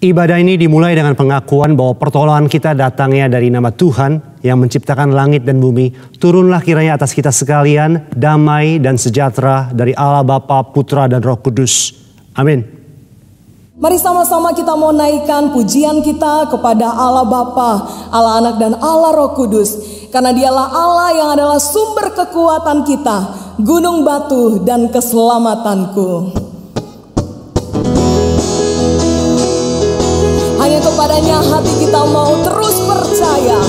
Ibadah ini dimulai dengan pengakuan bahwa pertolongan kita datangnya dari nama Tuhan yang menciptakan langit dan bumi. Turunlah kiranya atas kita sekalian damai dan sejahtera dari Allah Bapa, Putra dan Roh Kudus. Amin. Mari sama-sama kita mau naikkan pujian kita kepada Allah Bapa, Allah Anak dan Allah Roh Kudus. Karena dialah Allah yang adalah sumber kekuatan kita, gunung batu dan keselamatanku. Hanya kepadanya hati kita mau terus percaya.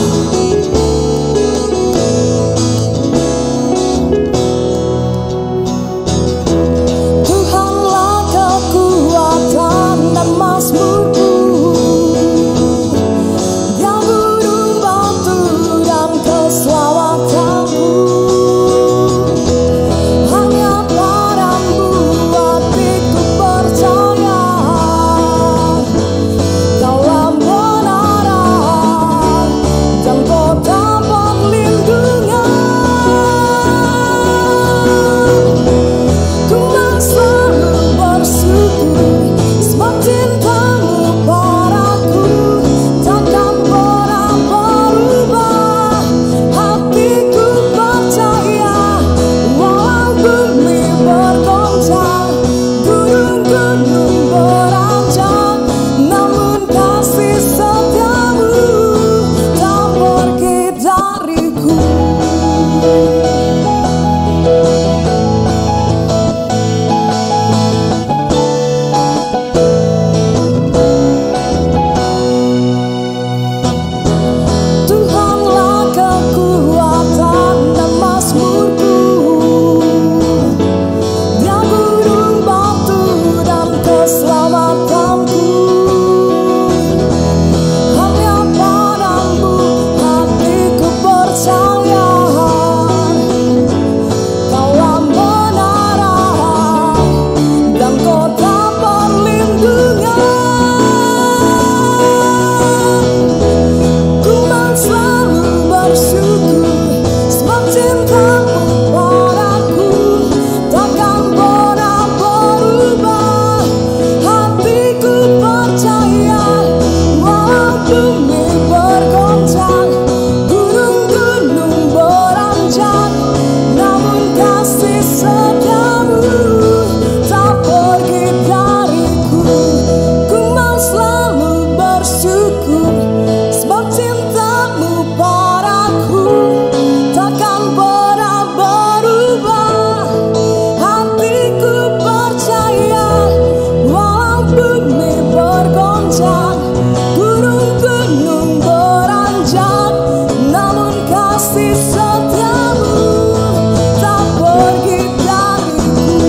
Tuhanlah kekuatan dan mazmurku, Dia gunung batu dan keselamatanku. Hanya padamu hatiku percaya. Kaulah menara dan kota perlindungan. Ku mau selalu bersyukur sebab cintamu padaku takkan pernah berubah. Hatiku percaya walau bumi bergoncang, gunung-gunung beranjak, namun kasih setiamu tak pergi dariku. Tuhanlah kekuatan dan mazmurku, Dia gunung batu dan keselamatanku. Hanya padamu hatiku percaya. Kaulah menara dan kota perlindungan. Ku mau selalu bersyukur sebab cintamu padaku takkan pernah berubah. Hatiku percaya walau bumi bergoncang, gunung-gunung beranjak, namun kasih setiamu tak pergi dariku. Ku mau selalu bersyukur sebab cintamu padaku takkan pernah berubah. Hatiku percaya walau bumi bergoncang, gunung-gunung beranjak, namun kasih setiamu tak pergi dariku.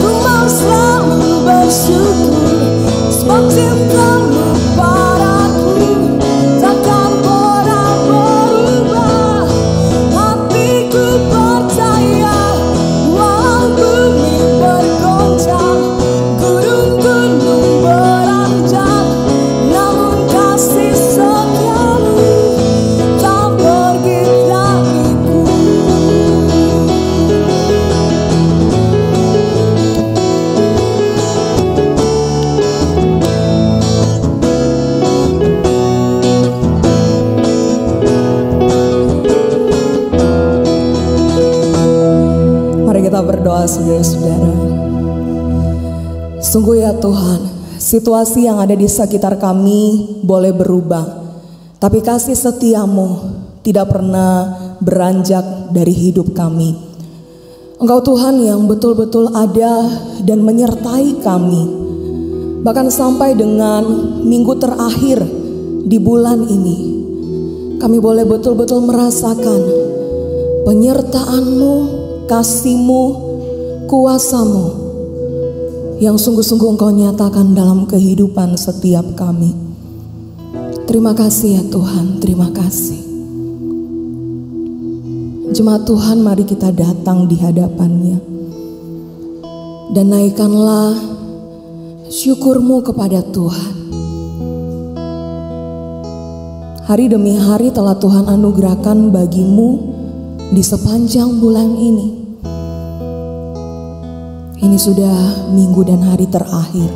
Ku mau selalu bersyukur sebab cintamu padaku takkan pernah berubah. Hatiku percaya walau bumi bergoncang, gunung-gunung beranjak, namun kasih setiamu tak pergi dariku. Mari kita berdoa saudara-saudara. Sungguh ya Tuhan, situasi yang ada di sekitar kami boleh berubah, tapi kasih setiamu tidak pernah beranjak dari hidup kami. Engkau Tuhan yang betul-betul ada dan menyertai kami. Bahkan sampai dengan minggu terakhir di bulan ini, kami boleh betul-betul merasakan penyertaan-Mu, kasih-Mu, kuasa-Mu yang sungguh-sungguh Engkau nyatakan dalam kehidupan setiap kami. Terima kasih ya Tuhan, terima kasih. Jemaat Tuhan, mari kita datang di hadapan-Nya dan naikkanlah syukur-Mu kepada Tuhan. Hari demi hari telah Tuhan anugerahkan bagimu di sepanjang bulan ini. Ini sudah minggu dan hari terakhir.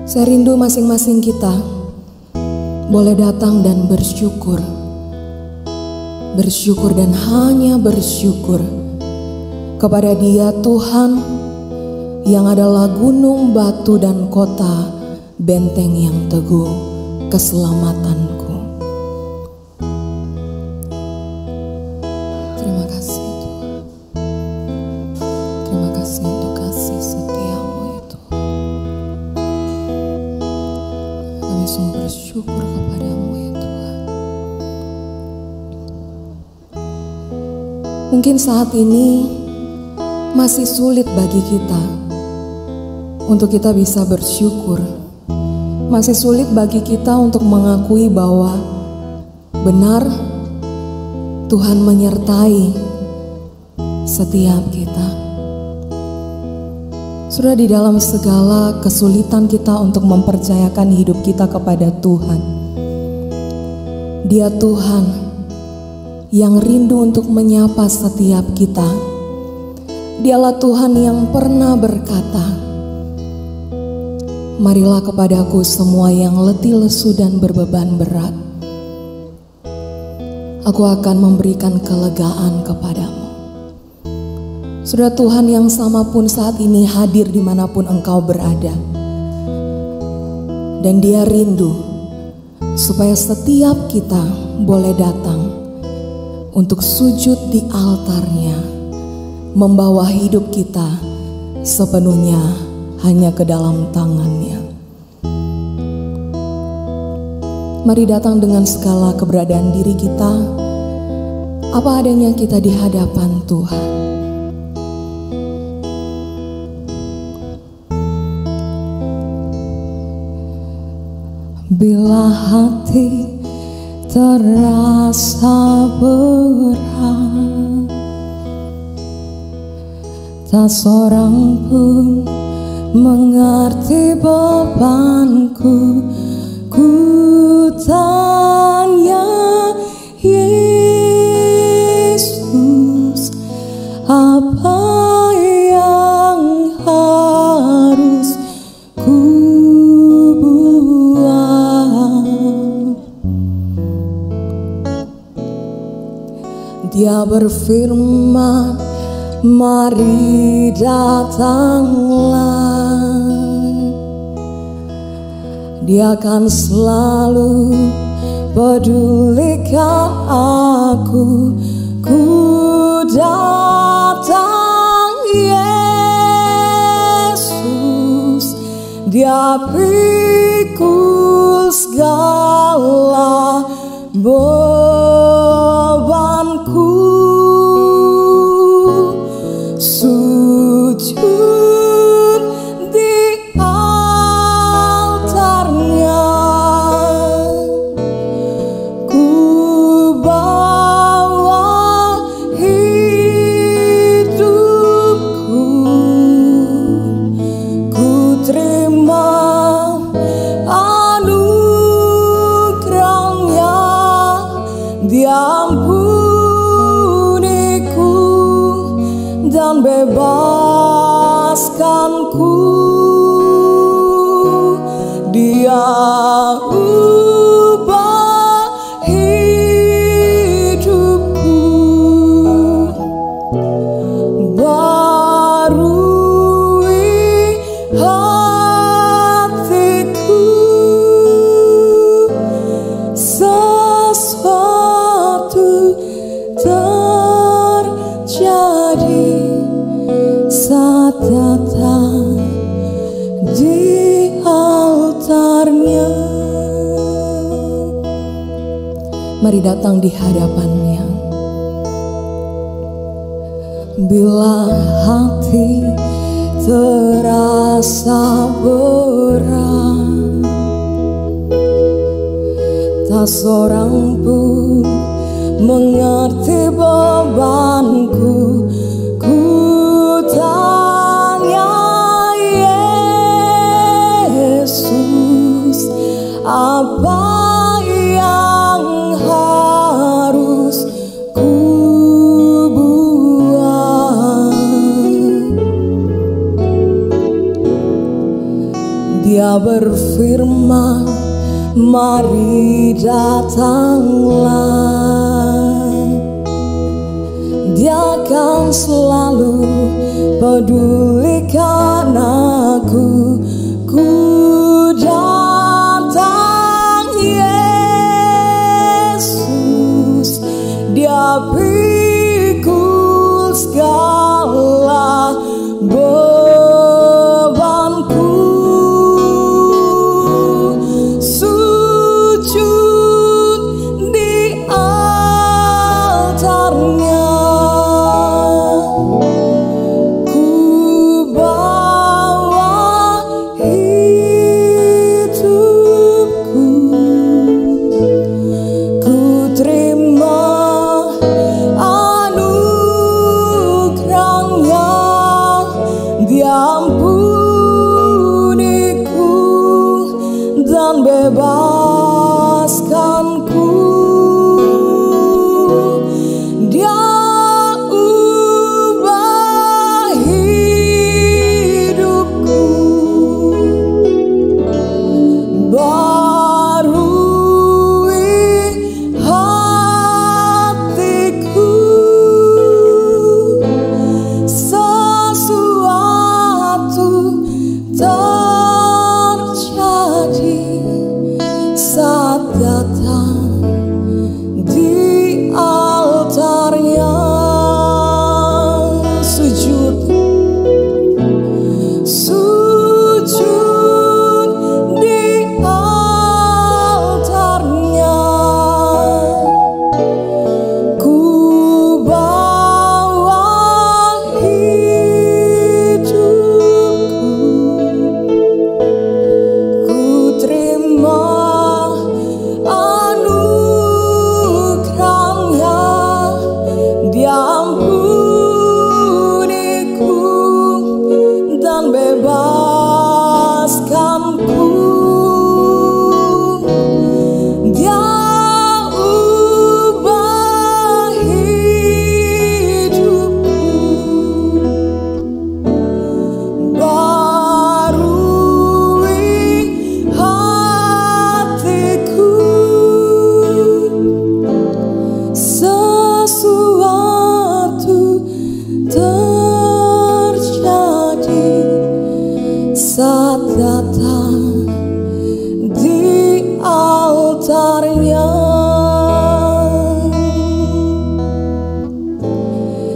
Saya rindu masing-masing kita boleh datang dan bersyukur. Bersyukur dan hanya bersyukur kepada Dia Tuhan yang adalah gunung, batu, dan kota, benteng yang teguh, keselamatanku. Terima kasih Tuhan. Terima kasih untuk kasih setiamu ya Tuhan. Kami sungguh bersyukur kepadamu ya Tuhan. Mungkin saat ini masih sulit bagi kita untuk kita bisa bersyukur. Masih sulit bagi kita untuk mengakui bahwa benar Tuhan menyertai setiap kita. Sudah di dalam segala kesulitan kita untuk mempercayakan hidup kita kepada Tuhan. Dia Tuhan yang rindu untuk menyapa setiap kita. Dialah Tuhan yang pernah berkata, "Marilah kepadaku semua yang letih lesu dan berbeban berat. Aku akan memberikan kelegaan kepadamu." Sudah Tuhan yang sama pun saat ini hadir dimanapun engkau berada. Dan Dia rindu supaya setiap kita boleh datang untuk sujud di altarnya, membawa hidup kita sepenuhnya hanya ke dalam tangannya. Mari datang dengan segala keberadaan diri kita, apa adanya kita di hadapan Tuhan. Bila hati terasa berat, tak seorang pun mengerti bebanku. Ku tanya Yesus, apa yang harus ku buat? Dia berfirman, "Mari datanglah." Dia akan selalu pedulikan aku. Ku datang Yesus, Dia pikul segala bebanku. Sujud di altarnya, ku bawa hidupku. Ku terima anugerahnya, Dia ampuniku dan bebaskanku. Dia ubah hidupku, barui hatiku. Sesuatu terjadi saat datang di altarnya. Mari datang di hadapannya. Bila hati terasa berat, tak seorang pun mengerti bebanku. Ku tanya Yesus, apa yang harus ku buat? Dia Dia berfirman, mari datanglah. Dia akan selalu pedulikan aku. Ku datang Yesus, Dia pikul segala bebanku. Sujud di altarnya, ku bawa hidupku. Ku terima anugerahnya, Dia ampuniku dan bebaskanku. Dia ubah hidupku, barui hatiku. Sesuatu terjadi saat datang di altarnya. Sujud di altarnya, ku bawa hidupku. Ku terima anugerahnya, Dia ampuniku dan bebaskanku. Dia ubah hidupku, barui hatiku. Sesuatu terjadi saat datang di altarnya.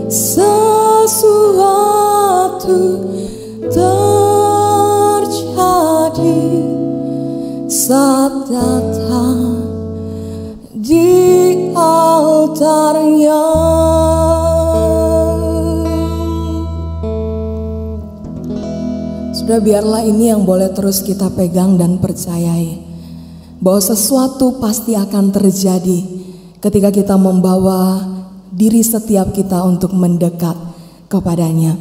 Sesuatu terjadi saat datang di altarnya. Sudah, biarlah ini yang boleh terus kita pegang dan percayai, bahwa sesuatu pasti akan terjadi ketika kita membawa diri setiap kita untuk mendekat kepadanya.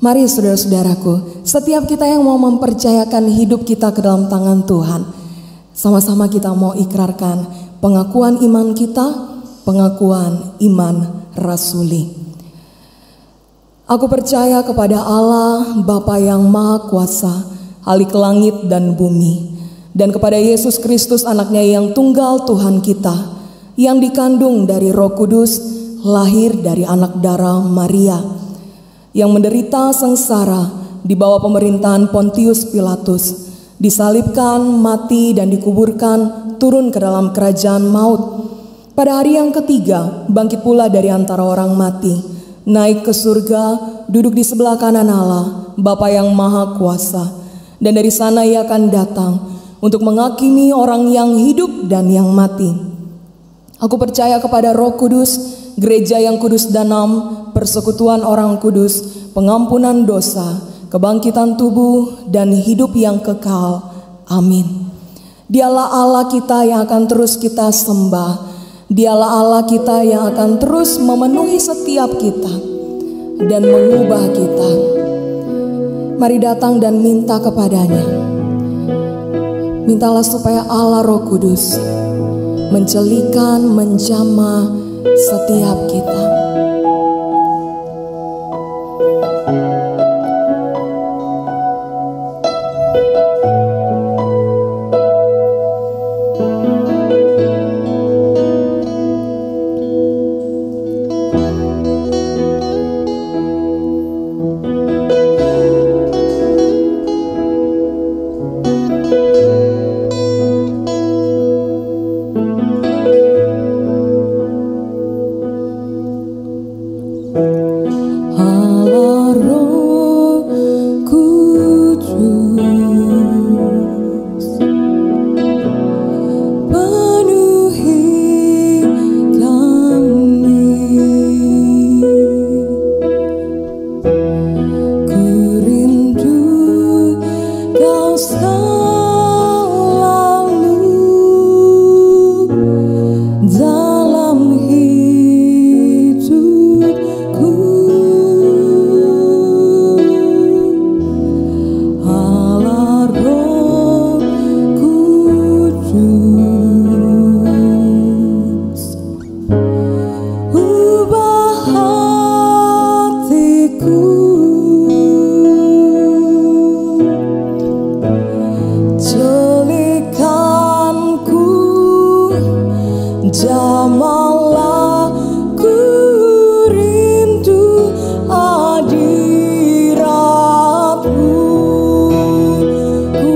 Mari saudara-saudaraku, setiap kita yang mau mempercayakan hidup kita ke dalam tangan Tuhan, sama-sama kita mau ikrarkan pengakuan iman kita, pengakuan iman rasuli. Aku percaya kepada Allah Bapa yang Maha Kuasa, Khalik langit dan bumi, dan kepada Yesus Kristus anaknya yang tunggal Tuhan kita, yang dikandung dari Roh Kudus, lahir dari anak darah Maria, yang menderita sengsara di bawah pemerintahan Pontius Pilatus, disalibkan, mati dan dikuburkan, turun ke dalam kerajaan maut. Pada hari yang ketiga bangkit pula dari antara orang mati, naik ke surga, duduk di sebelah kanan Allah, Bapa yang Maha Kuasa. Dan dari sana Ia akan datang untuk menghakimi orang yang hidup dan yang mati. Aku percaya kepada Roh Kudus, gereja yang kudus dan am, persekutuan orang kudus, pengampunan dosa, kebangkitan tubuh, dan hidup yang kekal. Amin. Dialah Allah kita yang akan terus kita sembah. Dialah Allah kita yang akan terus memenuhi setiap kita dan mengubah kita. Mari datang dan minta kepadanya. Mintalah supaya Allah Roh Kudus mencelikan, menjamah setiap kita. Allah Roh Kudus, penuhi kami. Ku rindu Kau selalu dalam hidupku. Allah Roh Kudus, ubah hatiku, jelikanku, jamalah ku rindu hadirat-Mu. Ku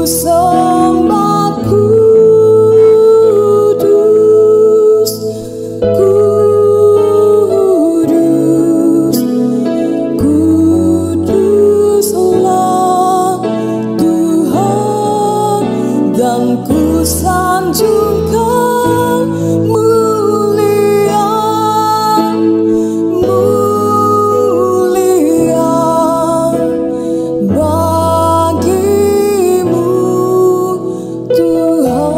sembah kudus, kudus, kuduslah Tuhan, dan ku sanjung Kau mulia, mulia bagimu Tuhan.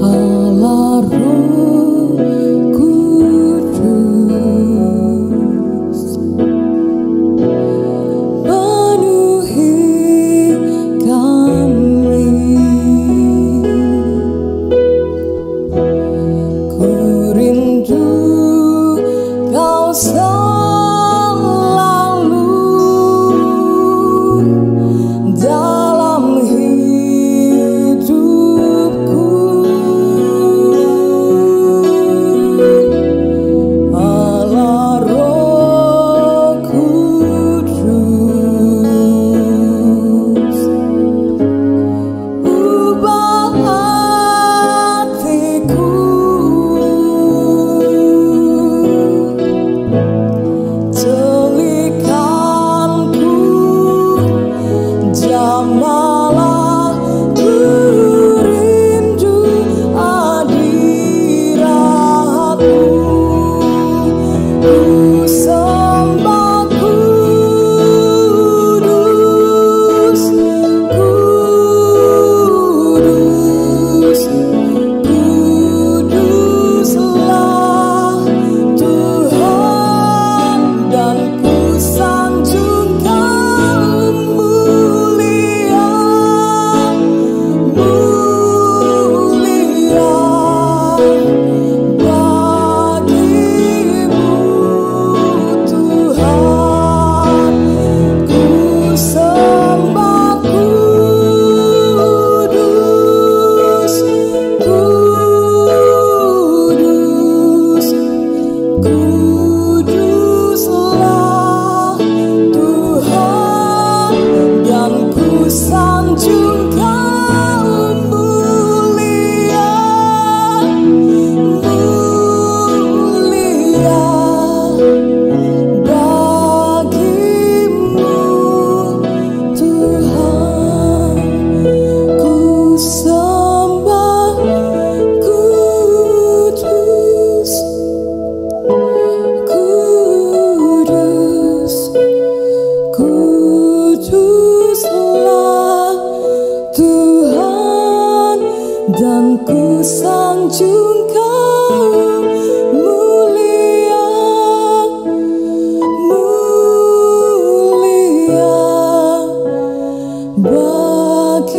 Allah Roh Kudus, penuhi kami. Ku rindu Kau selalu dalam hidupku. Allah Roh Kudus, ubah hatiku, jelikanku, jamalah ku rindu hadirat-Mu. Ku sembah kudus, kudus, kuduslah Tuhan, dan ku sanjung Kau mulia, mulia bagimu Tuhan. Ku sembah kudus, kudus, kuduslah Tuhan, dan ku sanjung Kau mulia, mulia bagimu Tuhan. Ku sembah kudus, kudus, kuduslah Tuhan, dan ku sanjung Kau mulia, mulia bagimu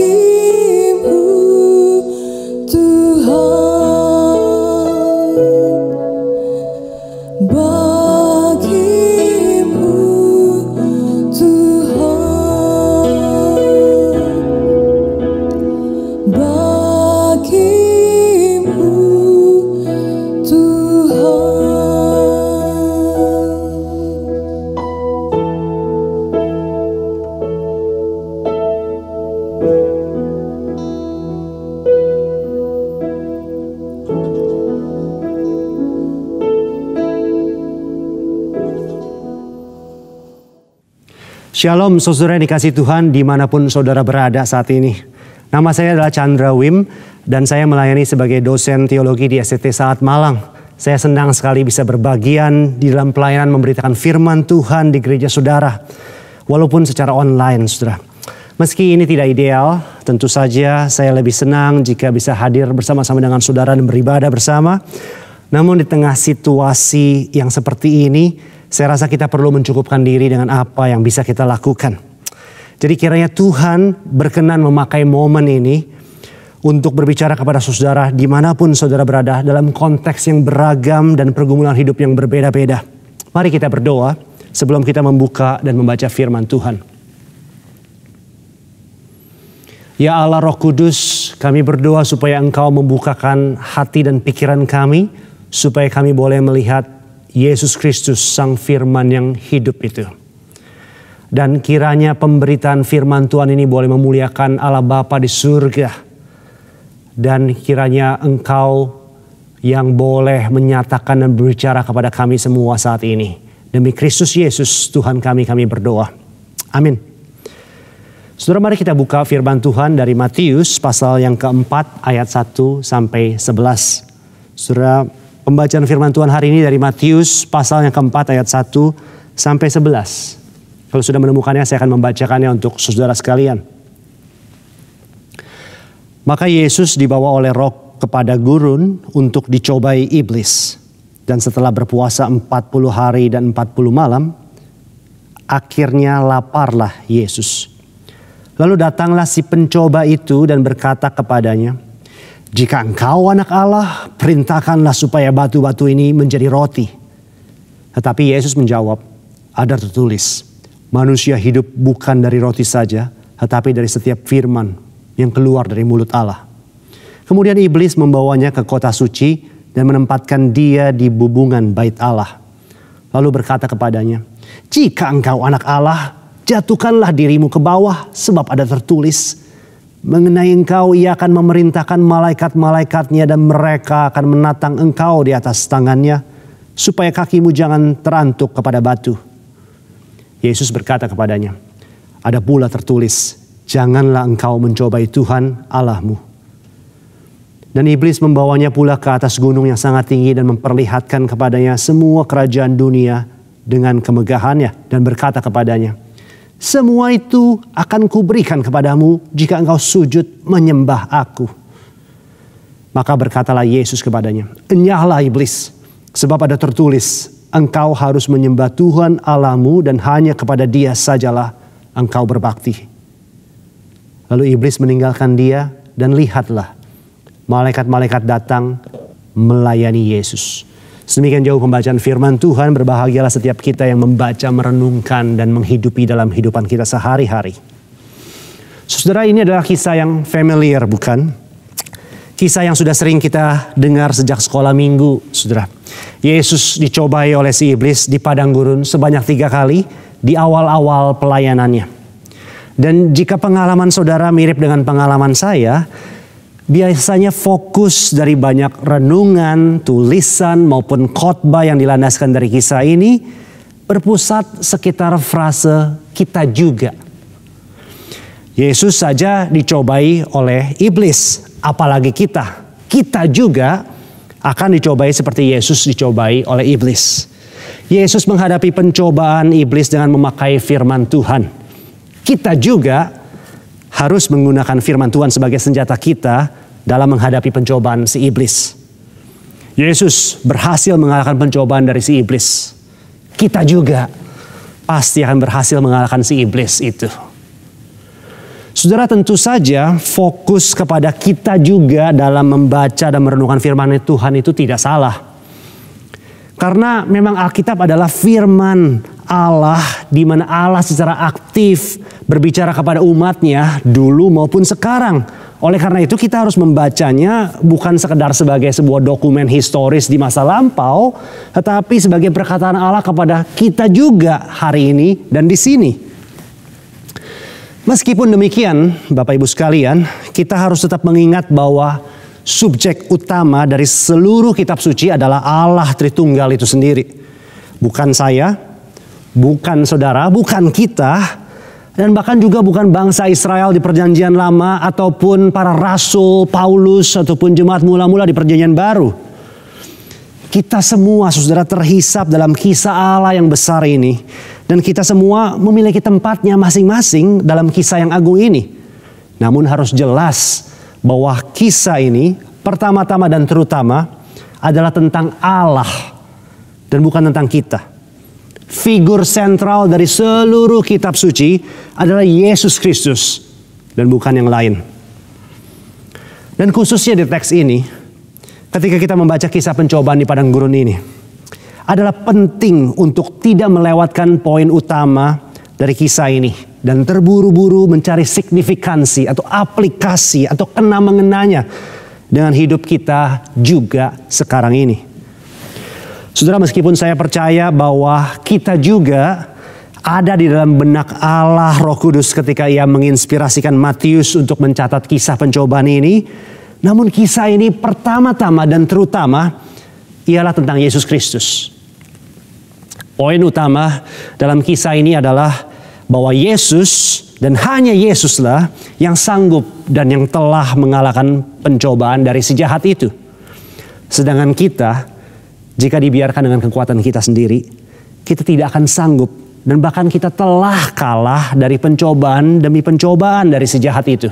Tuhan, bagimu Tuhan, bagimu Tuhan. Shalom saudara yang dikasih Tuhan dimanapun saudara berada saat ini. Nama saya adalah Chandra Wim dan saya melayani sebagai dosen teologi di STT Saat Malang. Saya senang sekali bisa berbagian di dalam pelayanan memberitakan firman Tuhan di gereja saudara. Walaupun secara online saudara. Meski ini tidak ideal, tentu saja saya lebih senang jika bisa hadir bersama-sama dengan saudara dan beribadah bersama. Namun di tengah situasi yang seperti ini, saya rasa kita perlu mencukupkan diri dengan apa yang bisa kita lakukan. Jadi kiranya Tuhan berkenan memakai momen ini untuk berbicara kepada saudara dimanapun saudara berada dalam konteks yang beragam dan pergumulan hidup yang berbeda-beda. Mari kita berdoa sebelum kita membuka dan membaca firman Tuhan. Ya Allah Roh Kudus, kami berdoa supaya Engkau membukakan hati dan pikiran kami, supaya kami boleh melihat Yesus Kristus Sang Firman yang hidup itu. Dan kiranya pemberitaan firman Tuhan ini boleh memuliakan Allah Bapa di surga. Dan kiranya Engkau yang boleh menyatakan dan berbicara kepada kami semua saat ini. Demi Kristus Yesus Tuhan kami berdoa. Amin. Saudara, mari kita buka firman Tuhan dari Matius pasal yang keempat ayat 1 sampai 11. Saudara, pembacaan firman Tuhan hari ini dari Matius pasal yang keempat ayat 1 sampai 11. Kalau sudah menemukannya saya akan membacakannya untuk saudara sekalian. Maka Yesus dibawa oleh Roh kepada gurun untuk dicobai iblis. Dan setelah berpuasa 40 hari dan 40 malam, akhirnya laparlah Yesus. Lalu datanglah si pencoba itu dan berkata kepadanya, "Jika engkau anak Allah, perintahkanlah supaya batu-batu ini menjadi roti." Tetapi Yesus menjawab, "Ada tertulis, manusia hidup bukan dari roti saja, tetapi dari setiap firman yang keluar dari mulut Allah." Kemudian iblis membawanya ke kota suci dan menempatkan dia di bubungan bait Allah. Lalu berkata kepadanya, "Jika engkau anak Allah, jatuhkanlah dirimu ke bawah, sebab ada tertulis, mengenai engkau ia akan memerintahkan malaikat-malaikatnya dan mereka akan menatang engkau di atas tangannya, supaya kakimu jangan terantuk kepada batu." Yesus berkata kepadanya, "Ada pula tertulis, janganlah engkau mencobai Tuhan Allahmu." Dan iblis membawanya pula ke atas gunung yang sangat tinggi dan memperlihatkan kepadanya semua kerajaan dunia dengan kemegahannya dan berkata kepadanya, "Semua itu akan kuberikan kepadamu jika engkau sujud menyembah aku." Maka berkatalah Yesus kepadanya, "Enyahlah iblis, sebab ada tertulis, engkau harus menyembah Tuhan Allahmu dan hanya kepada Dia sajalah engkau berbakti." Lalu iblis meninggalkan dia dan lihatlah, malaikat-malaikat datang melayani Yesus. Sedemikian jauh pembacaan firman Tuhan. Berbahagialah setiap kita yang membaca, merenungkan, dan menghidupi dalam kehidupan kita sehari-hari. Saudara, ini adalah kisah yang familiar, bukan? Kisah yang sudah sering kita dengar sejak sekolah minggu, saudara. Yesus dicobai oleh si iblis di padang gurun sebanyak 3 kali di awal-awal pelayanannya. Dan jika pengalaman saudara mirip dengan pengalaman saya, biasanya fokus dari banyak renungan, tulisan maupun khotbah yang dilandaskan dari kisah ini berpusat sekitar frase "kita juga". Yesus saja dicobai oleh iblis, apalagi kita. Kita juga akan dicobai seperti Yesus dicobai oleh iblis. Yesus menghadapi pencobaan iblis dengan memakai firman Tuhan. Kita juga harus menggunakan firman Tuhan sebagai senjata kita dalam menghadapi pencobaan si iblis. Yesus berhasil mengalahkan pencobaan dari si iblis. Kita juga pasti akan berhasil mengalahkan si iblis itu. Saudara, tentu saja fokus kepada kita juga dalam membaca dan merenungkan firman Tuhan itu tidak salah. Karena memang Alkitab adalah firman Allah, di mana Allah secara aktif berbicara kepada umatnya dulu maupun sekarang. Oleh karena itu kita harus membacanya bukan sekedar sebagai sebuah dokumen historis di masa lampau, tetapi sebagai perkataan Allah kepada kita juga hari ini dan di sini. Meskipun demikian, Bapak Ibu sekalian, kita harus tetap mengingat bahwa subjek utama dari seluruh kitab suci adalah Allah Tritunggal itu sendiri. Bukan saya, bukan saudara, bukan kita, Dan bahkan juga bukan bangsa Israel di perjanjian lama ataupun para rasul Paulus ataupun jemaat mula-mula di perjanjian baru. Kita semua saudara terhisap dalam kisah Allah yang besar ini. Dan kita semua memiliki tempatnya masing-masing dalam kisah yang agung ini. Namun harus jelas bahwa kisah ini pertama-tama dan terutama adalah tentang Allah dan bukan tentang kita. Figur sentral dari seluruh kitab suci adalah Yesus Kristus dan bukan yang lain. Dan khususnya di teks ini, ketika kita membaca kisah pencobaan di padang gurun ini, adalah penting untuk tidak melewatkan poin utama dari kisah ini dan terburu-buru mencari signifikansi atau aplikasi atau kena mengenanya dengan hidup kita juga sekarang ini. Saudara, meskipun saya percaya bahwa kita juga ada di dalam benak Allah Roh Kudus ketika ia menginspirasikan Matius untuk mencatat kisah pencobaan ini. Namun kisah ini pertama-tama dan terutama ialah tentang Yesus Kristus. Poin utama dalam kisah ini adalah bahwa Yesus dan hanya Yesuslah yang sanggup dan yang telah mengalahkan pencobaan dari si jahat itu. Sedangkan kita, jika dibiarkan dengan kekuatan kita sendiri, kita tidak akan sanggup. Dan bahkan kita telah kalah dari pencobaan demi pencobaan dari si jahat itu.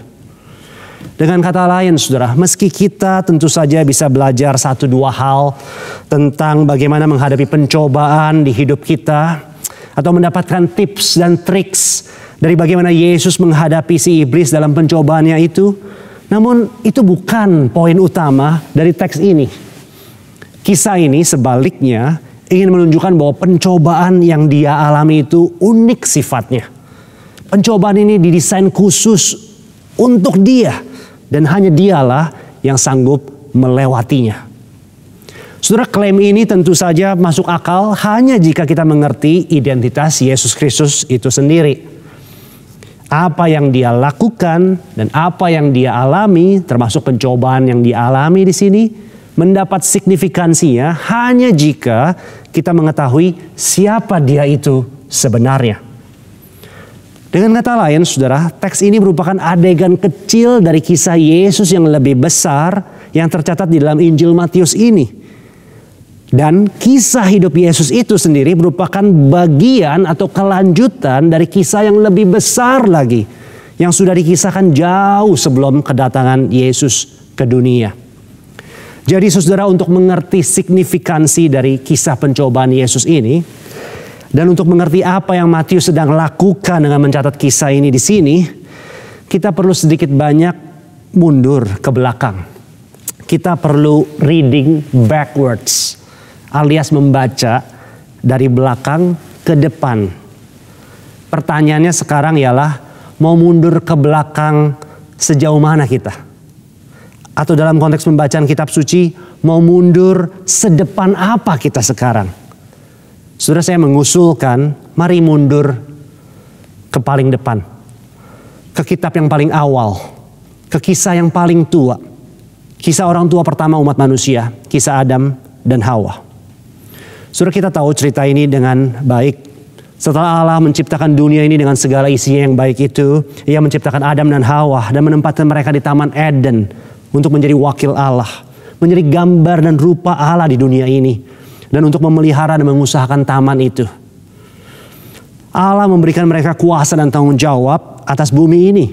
Dengan kata lain saudara, meski kita tentu saja bisa belajar 1-2 hal tentang bagaimana menghadapi pencobaan di hidup kita, atau mendapatkan tips dan triks dari bagaimana Yesus menghadapi si iblis dalam pencobaannya itu, namun itu bukan poin utama dari teks ini. Kisah ini sebaliknya ingin menunjukkan bahwa pencobaan yang dia alami itu unik sifatnya. Pencobaan ini didesain khusus untuk dia dan hanya dialah yang sanggup melewatinya. Saudara, klaim ini tentu saja masuk akal hanya jika kita mengerti identitas Yesus Kristus itu sendiri. Apa yang dia lakukan dan apa yang dia alami, termasuk pencobaan yang dialami di sini, mendapat signifikansinya hanya jika kita mengetahui siapa dia itu sebenarnya. Dengan kata lain saudara, teks ini merupakan adegan kecil dari kisah Yesus yang lebih besar yang tercatat di dalam Injil Matius ini. Dan kisah hidup Yesus itu sendiri merupakan bagian atau kelanjutan dari kisah yang lebih besar lagi, yang sudah dikisahkan jauh sebelum kedatangan Yesus ke dunia. Jadi saudara, untuk mengerti signifikansi dari kisah pencobaan Yesus ini, dan untuk mengerti apa yang Matius sedang lakukan dengan mencatat kisah ini di sini, kita perlu sedikit banyak mundur ke belakang. Kita perlu reading backwards, alias membaca dari belakang ke depan. Pertanyaannya sekarang ialah, mau mundur ke belakang sejauh mana kita? Atau dalam konteks pembacaan kitab suci, mau mundur sedepan apa kita sekarang? Saudara, saya mengusulkan, mari mundur ke paling depan. Ke kitab yang paling awal. Ke kisah yang paling tua. Kisah orang tua pertama umat manusia. Kisah Adam dan Hawa. Saudara, kita tahu cerita ini dengan baik. Setelah Allah menciptakan dunia ini dengan segala isinya yang baik itu, Ia menciptakan Adam dan Hawa dan menempatkan mereka di Taman Eden untuk menjadi wakil Allah, menjadi gambar dan rupa Allah di dunia ini, dan untuk memelihara dan mengusahakan taman itu. Allah memberikan mereka kuasa dan tanggung jawab atas bumi ini.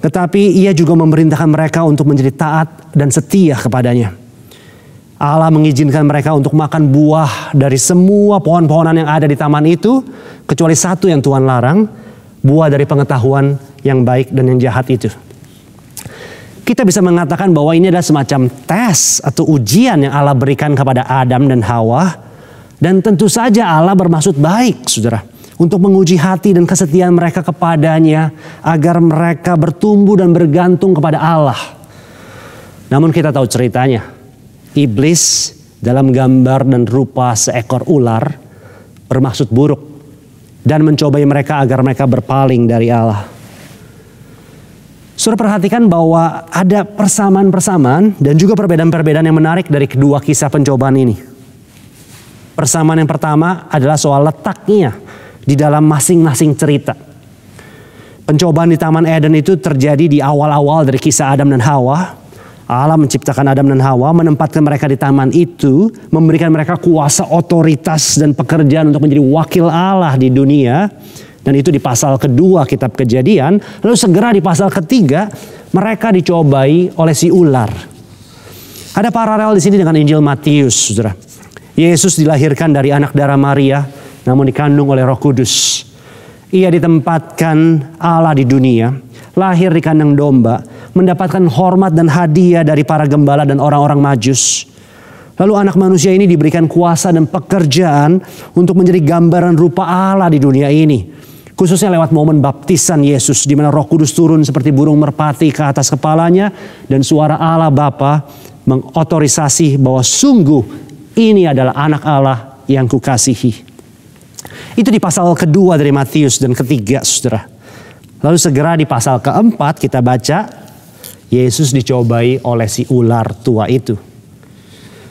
Tetapi Ia juga memerintahkan mereka untuk menjadi taat dan setia kepadanya. Allah mengizinkan mereka untuk makan buah dari semua pohon-pohonan yang ada di taman itu, kecuali satu yang Tuhan larang, buah dari pengetahuan yang baik dan yang jahat itu. Kita bisa mengatakan bahwa ini adalah semacam tes atau ujian yang Allah berikan kepada Adam dan Hawa. Dan tentu saja Allah bermaksud baik, saudara, untuk menguji hati dan kesetiaan mereka kepadanya, agar mereka bertumbuh dan bergantung kepada Allah. Namun kita tahu ceritanya, iblis dalam gambar dan rupa seekor ular bermaksud buruk dan mencobai mereka agar mereka berpaling dari Allah. Saudara, perhatikan bahwa ada persamaan-persamaan dan juga perbedaan-perbedaan yang menarik dari kedua kisah pencobaan ini. Persamaan yang pertama adalah soal letaknya di dalam masing-masing cerita. Pencobaan di Taman Eden itu terjadi di awal-awal dari kisah Adam dan Hawa. Allah menciptakan Adam dan Hawa, menempatkan mereka di taman itu, memberikan mereka kuasa, otoritas, dan pekerjaan untuk menjadi wakil Allah di dunia. Dan itu di pasal kedua kitab Kejadian. Lalu segera di pasal ketiga, mereka dicobai oleh si ular. Ada paralel di sini dengan Injil Matius, saudara. Yesus dilahirkan dari anak darah Maria, namun dikandung oleh Roh Kudus. Ia ditempatkan Allah di dunia, lahir di kandang domba, mendapatkan hormat dan hadiah dari para gembala dan orang-orang Majus. Lalu anak manusia ini diberikan kuasa dan pekerjaan untuk menjadi gambaran rupa Allah di dunia ini. Khususnya lewat momen baptisan Yesus, di mana Roh Kudus turun seperti burung merpati ke atas kepalanya, dan suara Allah Bapa mengotorisasi bahwa sungguh ini adalah anak Allah yang kukasihi. Itu di pasal kedua dari Matius dan ketiga, saudara. Lalu segera di pasal keempat kita baca, Yesus dicobai oleh si ular tua itu.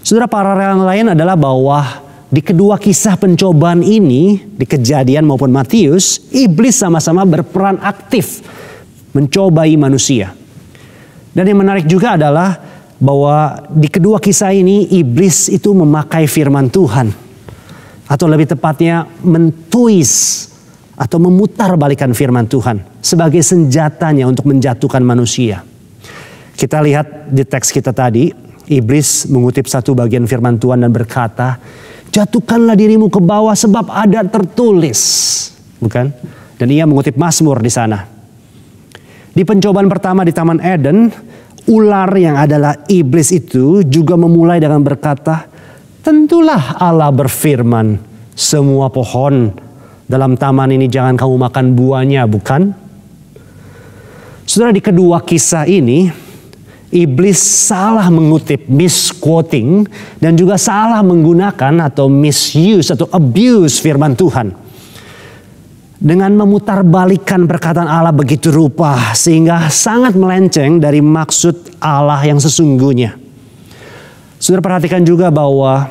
Saudara, paralel yang lain adalah bahwa di kedua kisah pencobaan ini, di Kejadian maupun Matius, iblis sama-sama berperan aktif mencobai manusia. Dan yang menarik juga adalah bahwa di kedua kisah ini iblis itu memakai firman Tuhan. Atau lebih tepatnya mentuis atau memutarbalikkan firman Tuhan sebagai senjatanya untuk menjatuhkan manusia. Kita lihat di teks kita tadi, iblis mengutip satu bagian firman Tuhan dan berkata, jatuhkanlah dirimu ke bawah sebab ada tertulis. Bukan? Dan ia mengutip Mazmur di sana. Di pencobaan pertama di Taman Eden, ular yang adalah iblis itu juga memulai dengan berkata, tentulah Allah berfirman, semua pohon dalam taman ini jangan kamu makan buahnya, bukan? Saudara, di kedua kisah ini, iblis salah mengutip, misquoting, dan juga salah menggunakan atau misuse atau abuse firman Tuhan. Dengan memutarbalikkan perkataan Allah begitu rupa, sehingga sangat melenceng dari maksud Allah yang sesungguhnya. Saudara, perhatikan juga bahwa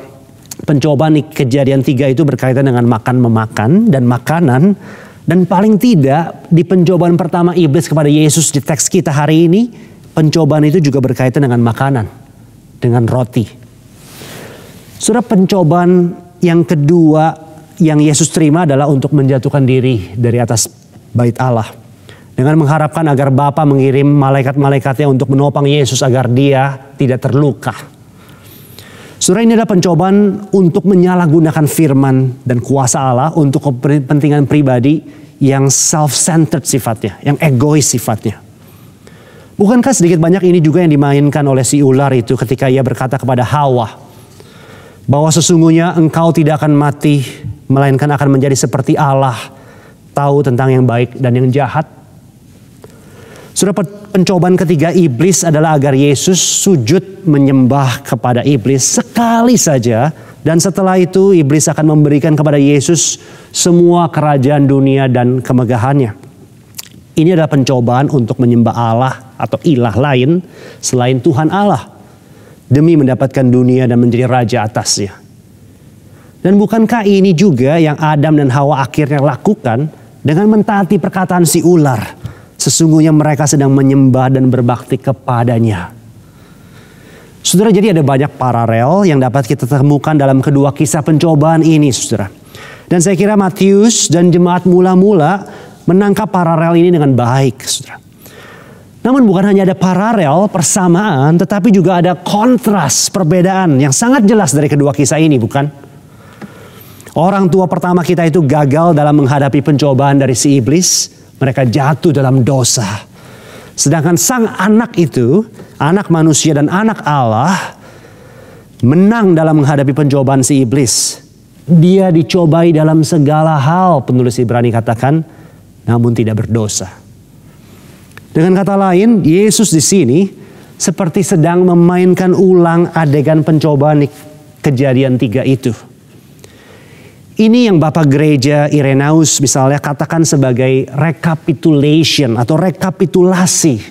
pencobaan di Kejadian 3 itu berkaitan dengan makan-memakan dan makanan. Dan paling tidak di pencobaan pertama iblis kepada Yesus di teks kita hari ini, pencobaan itu juga berkaitan dengan makanan, dengan roti. Saudara, pencobaan yang kedua yang Yesus terima adalah untuk menjatuhkan diri dari atas bait Allah. Dengan mengharapkan agar Bapa mengirim malaikat-malaikatnya untuk menopang Yesus agar dia tidak terluka. Saudara, ini adalah pencobaan untuk menyalahgunakan firman dan kuasa Allah untuk kepentingan pribadi yang self-centered sifatnya, yang egois sifatnya. Bukankah sedikit banyak ini juga yang dimainkan oleh si ular itu ketika ia berkata kepada Hawa, bahwa sesungguhnya engkau tidak akan mati, melainkan akan menjadi seperti Allah, tahu tentang yang baik dan yang jahat. Saudara, pencobaan ketiga iblis adalah agar Yesus sujud menyembah kepada iblis sekali saja. Dan setelah itu iblis akan memberikan kepada Yesus semua kerajaan dunia dan kemegahannya. Ini adalah pencobaan untuk menyembah Allah atau ilah lain selain Tuhan Allah. Demi mendapatkan dunia dan menjadi raja atasnya. Dan bukankah ini juga yang Adam dan Hawa akhirnya lakukan dengan mentaati perkataan si ular? Sesungguhnya mereka sedang menyembah dan berbakti kepadanya. Saudara, jadi ada banyak paralel yang dapat kita temukan dalam kedua kisah pencobaan ini, saudara. Dan saya kira Matius dan jemaat mula-mula menangkap paralel ini dengan baik, saudara. Namun bukan hanya ada paralel, persamaan, tetapi juga ada kontras, perbedaan yang sangat jelas dari kedua kisah ini, bukan? Orang tua pertama kita itu gagal dalam menghadapi pencobaan dari si iblis. Mereka jatuh dalam dosa. Sedangkan sang anak itu, anak manusia dan anak Allah, menang dalam menghadapi pencobaan si iblis. Dia dicobai dalam segala hal, penulis Ibrani katakan, namun tidak berdosa. Dengan kata lain, Yesus di sini seperti sedang memainkan ulang adegan pencobaan di Kejadian 3 itu. Ini yang Bapak Gereja Irenaeus misalnya katakan sebagai recapitulation atau rekapitulasi.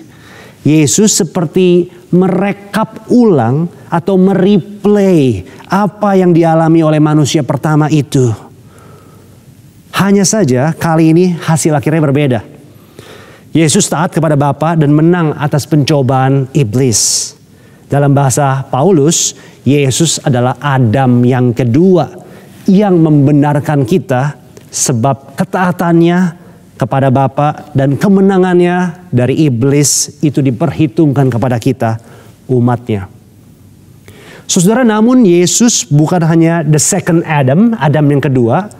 Yesus seperti merekap ulang atau mereplay apa yang dialami oleh manusia pertama itu. Hanya saja kali ini hasil akhirnya berbeda. Yesus taat kepada Bapa dan menang atas pencobaan iblis. Dalam bahasa Paulus, Yesus adalah Adam yang kedua yang membenarkan kita sebab ketaatannya kepada Bapa dan kemenangannya dari iblis itu diperhitungkan kepada kita, umatnya. Saudara, namun Yesus bukan hanya the second Adam, Adam yang kedua,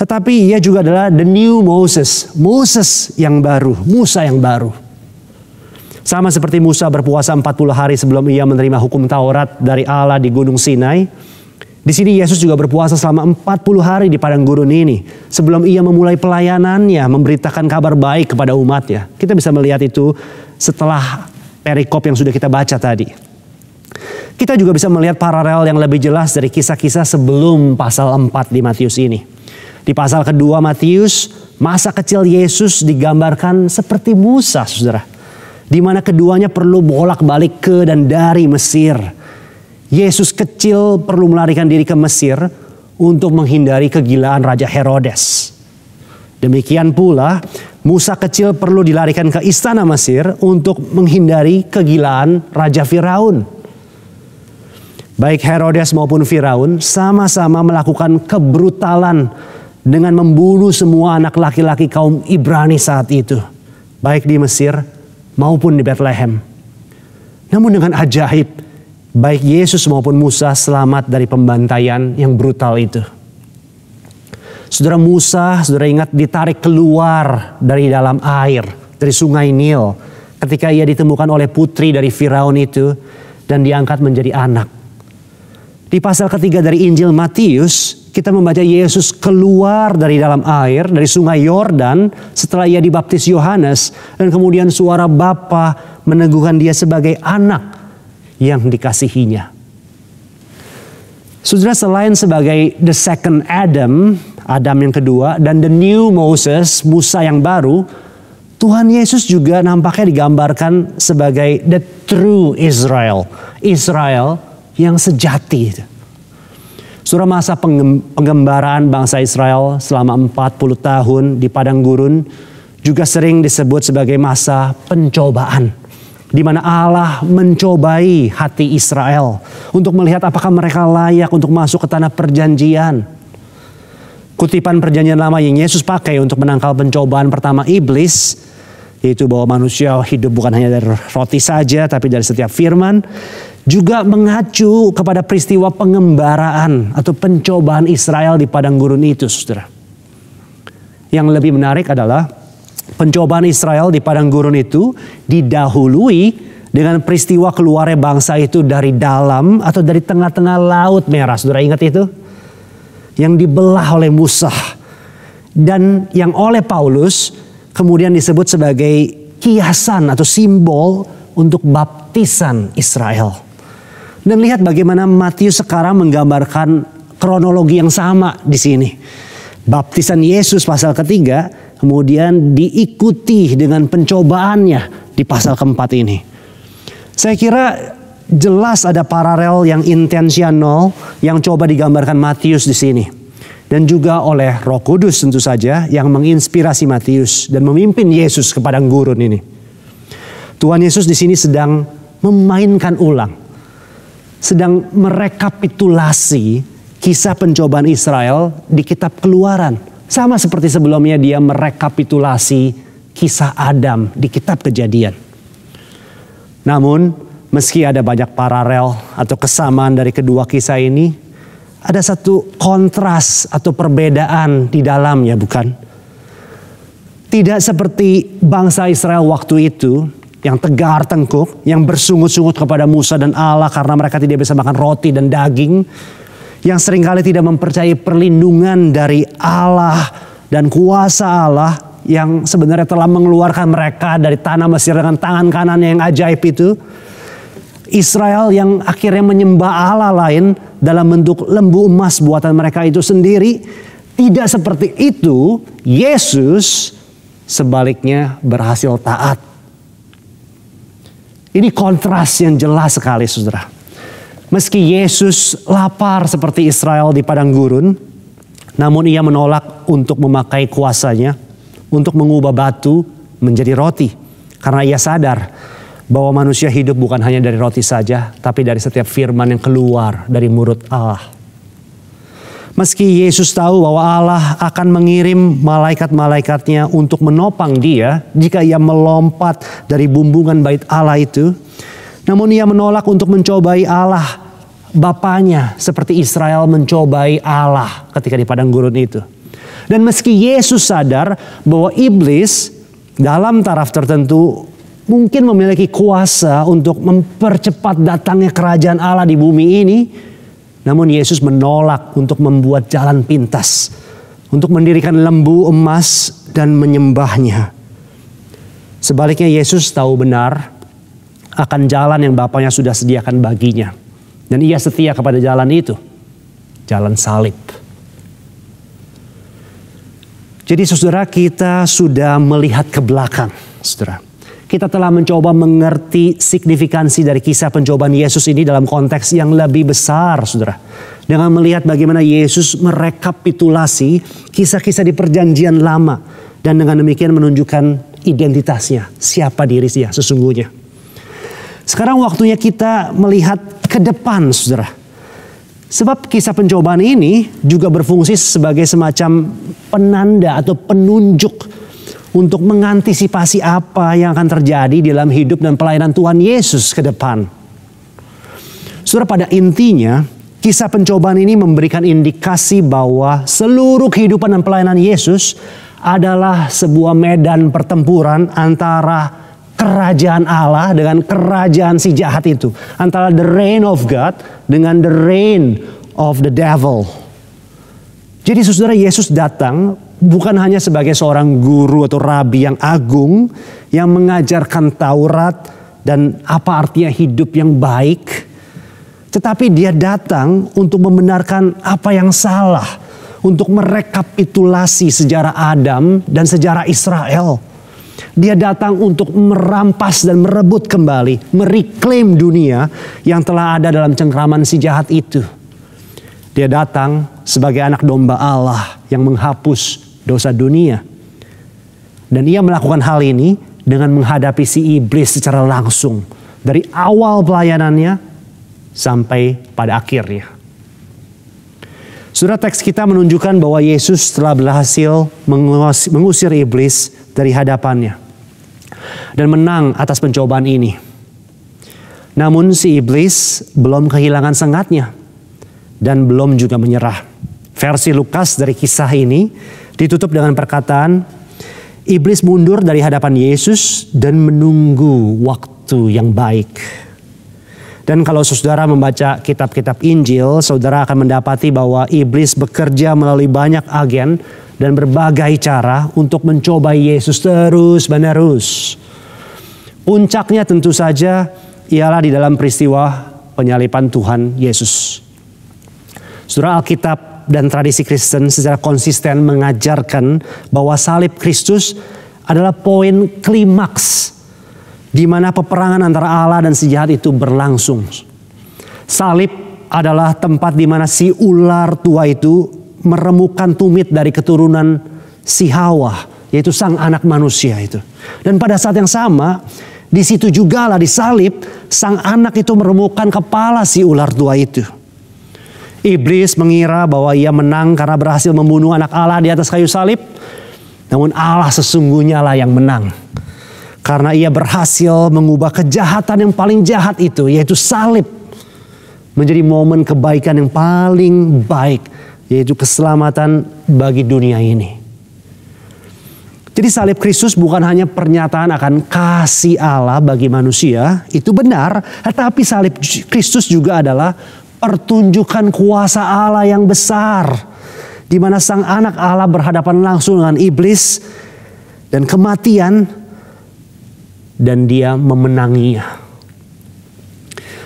tetapi ia juga adalah the new Moses, Moses yang baru, Musa yang baru. Sama seperti Musa berpuasa 40 hari sebelum ia menerima hukum Taurat dari Allah di Gunung Sinai. Di sini Yesus juga berpuasa selama 40 hari di padang gurun ini. Sebelum ia memulai pelayanannya, memberitakan kabar baik kepada umatnya. Kita bisa melihat itu setelah perikop yang sudah kita baca tadi. Kita juga bisa melihat paralel yang lebih jelas dari kisah-kisah sebelum pasal 4 di Matius ini. Di pasal kedua Matius, masa kecil Yesus digambarkan seperti Musa, saudara. Di mana keduanya perlu bolak-balik ke dan dari Mesir. Yesus kecil perlu melarikan diri ke Mesir untuk menghindari kegilaan Raja Herodes. Demikian pula, Musa kecil perlu dilarikan ke istana Mesir untuk menghindari kegilaan Raja Firaun. Baik Herodes maupun Firaun sama-sama melakukan kebrutalan dengan membunuh semua anak laki-laki kaum Ibrani saat itu, baik di Mesir maupun di Bethlehem. Namun dengan ajaib, baik Yesus maupun Musa selamat dari pembantaian yang brutal itu. Saudara, Musa, saudara ingat, ditarik keluar dari dalam air, dari sungai Nil, ketika ia ditemukan oleh putri dari Firaun itu dan diangkat menjadi anak. Di pasal ketiga dari Injil Matius, kita membaca Yesus keluar dari dalam air, dari sungai Yordan setelah ia dibaptis Yohanes. Dan kemudian suara Bapa meneguhkan dia sebagai anak yang dikasihinya. Saudara, selain sebagai the second Adam, Adam yang kedua, dan the new Moses, Musa yang baru, Tuhan Yesus juga nampaknya digambarkan sebagai the true Israel. Israel yang sejati. Surah masa penggembaraan bangsa Israel selama 40 tahun di padang gurun juga sering disebut sebagai masa pencobaan, di mana Allah mencobai hati Israel untuk melihat apakah mereka layak untuk masuk ke tanah perjanjian. Kutipan perjanjian lama yang Yesus pakai untuk menangkal pencobaan pertama iblis, yaitu bahwa manusia hidup bukan hanya dari roti saja, tapi dari setiap firman, juga mengacu kepada peristiwa pengembaraan atau pencobaan Israel di padang gurun itu, saudara. Yang lebih menarik adalah pencobaan Israel di padang gurun itu didahului dengan peristiwa keluarnya bangsa itu dari dalam atau dari tengah-tengah Laut Merah. Saudara ingat itu? Yang dibelah oleh Musa. Dan yang oleh Paulus kemudian disebut sebagai kiasan atau simbol untuk baptisan Israel. Dan lihat bagaimana Matius sekarang menggambarkan kronologi yang sama di sini. Baptisan Yesus pasal ketiga kemudian diikuti dengan pencobaannya di pasal keempat ini. Saya kira jelas ada paralel yang intensional yang coba digambarkan Matius di sini. Dan juga oleh Roh Kudus tentu saja yang menginspirasi Matius dan memimpin Yesus ke padang gurun ini. Tuhan Yesus di sini sedang memainkan ulang, sedang merekapitulasi kisah pencobaan Israel di kitab Keluaran. Sama seperti sebelumnya dia merekapitulasi kisah Adam di kitab Kejadian. Namun meski ada banyak paralel atau kesamaan dari kedua kisah ini, ada satu kontras atau perbedaan di dalamnya, bukan? Tidak seperti bangsa Israel waktu itu yang tegar tengkuk, yang bersungut-sungut kepada Musa dan Allah karena mereka tidak bisa makan roti dan daging, yang seringkali tidak mempercayai perlindungan dari Allah dan kuasa Allah yang sebenarnya telah mengeluarkan mereka dari tanah Mesir dengan tangan kanannya yang ajaib itu. Israel yang akhirnya menyembah Allah lain dalam bentuk lembu emas buatan mereka itu sendiri. Tidak seperti itu, Yesus sebaliknya berhasil taat. Ini kontras yang jelas sekali, saudara. Meski Yesus lapar seperti Israel di padang gurun, namun ia menolak untuk memakai kuasanya untuk mengubah batu menjadi roti. Karena ia sadar bahwa manusia hidup bukan hanya dari roti saja, tapi dari setiap firman yang keluar dari mulut Allah. Meski Yesus tahu bahwa Allah akan mengirim malaikat-malaikatnya untuk menopang dia jika ia melompat dari bumbungan bait Allah itu, namun ia menolak untuk mencobai Allah Bapanya seperti Israel mencobai Allah ketika di padang gurun itu. Dan meski Yesus sadar bahwa iblis dalam taraf tertentu mungkin memiliki kuasa untuk mempercepat datangnya kerajaan Allah di bumi ini, namun Yesus menolak untuk membuat jalan pintas, untuk mendirikan lembu emas dan menyembahnya. Sebaliknya Yesus tahu benar akan jalan yang Bapanya sudah sediakan baginya. Dan ia setia kepada jalan itu, jalan salib. Jadi saudara, kita sudah melihat ke belakang, saudara. Kita telah mencoba mengerti signifikansi dari kisah pencobaan Yesus ini dalam konteks yang lebih besar, saudara. Dengan melihat bagaimana Yesus merekapitulasi kisah-kisah di perjanjian lama. Dan dengan demikian menunjukkan identitasnya, siapa diri dia sesungguhnya. Sekarang waktunya kita melihat ke depan, saudara. Sebab kisah pencobaan ini juga berfungsi sebagai semacam penanda atau penunjuk untuk mengantisipasi apa yang akan terjadi dalam hidup dan pelayanan Tuhan Yesus ke depan. Saudara, pada intinya kisah pencobaan ini memberikan indikasi bahwa seluruh kehidupan dan pelayanan Yesus adalah sebuah medan pertempuran antara kerajaan Allah dengan kerajaan si jahat itu. Antara the reign of God dengan the reign of the devil. Jadi saudara, Yesus datang bukan hanya sebagai seorang guru atau rabi yang agung yang mengajarkan Taurat dan apa artinya hidup yang baik. Tetapi dia datang untuk membenarkan apa yang salah. Untuk merekapitulasi sejarah Adam dan sejarah Israel. Dia datang untuk merampas dan merebut kembali, mereklaim dunia yang telah ada dalam cengkraman si jahat itu. Dia datang sebagai anak domba Allah yang menghapus dosa dunia. Dan ia melakukan hal ini dengan menghadapi si iblis secara langsung. Dari awal pelayanannya sampai pada akhirnya. Saudara, teks kita menunjukkan bahwa Yesus telah berhasil mengusir iblis dari hadapannya. Dan menang atas pencobaan ini. Namun si iblis belum kehilangan sengatnya. Dan belum juga menyerah. Versi Lukas dari kisah ini ditutup dengan perkataan, iblis mundur dari hadapan Yesus dan menunggu waktu yang baik. Dan kalau saudara membaca kitab-kitab Injil, saudara akan mendapati bahwa iblis bekerja melalui banyak agen dan berbagai cara untuk mencobai Yesus terus-menerus. Puncaknya tentu saja ialah di dalam peristiwa penyaliban Tuhan Yesus. Saudara, Alkitab dan tradisi Kristen secara konsisten mengajarkan bahwa salib Kristus adalah poin klimaks di mana peperangan antara Allah dan si jahat itu berlangsung. Salib adalah tempat di mana si ular tua itu meremukan tumit dari keturunan si Hawa, yaitu sang anak manusia itu. Dan pada saat yang sama, di situ juga lah di salib, sang anak itu meremukan kepala si ular tua itu. Iblis mengira bahwa ia menang karena berhasil membunuh anak Allah di atas kayu salib. Namun Allah sesungguhnya lah yang menang. Karena ia berhasil mengubah kejahatan yang paling jahat itu, yaitu salib, menjadi momen kebaikan yang paling baik, yaitu keselamatan bagi dunia ini. Jadi salib Kristus bukan hanya pernyataan akan kasih Allah bagi manusia, itu benar. Tetapi salib Kristus juga adalah pertunjukan kuasa Allah yang besar. Di mana sang anak Allah berhadapan langsung dengan iblis dan kematian. Dan dia memenanginya.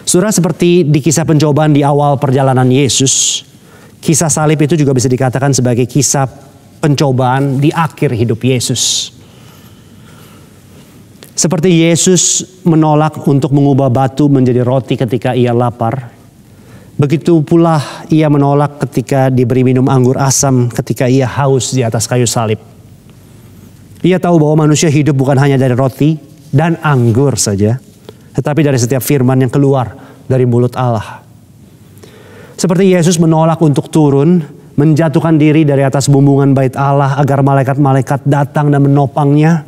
Saudara, seperti di kisah pencobaan di awal perjalanan Yesus, kisah salib itu juga bisa dikatakan sebagai kisah pencobaan di akhir hidup Yesus. Seperti Yesus menolak untuk mengubah batu menjadi roti ketika ia lapar, begitu pula ia menolak ketika diberi minum anggur asam ketika ia haus di atas kayu salib. Ia tahu bahwa manusia hidup bukan hanya dari roti dan anggur saja, tetapi dari setiap firman yang keluar dari mulut Allah. Seperti Yesus menolak untuk turun, menjatuhkan diri dari atas bumbungan bait Allah agar malaikat-malaikat datang dan menopangnya,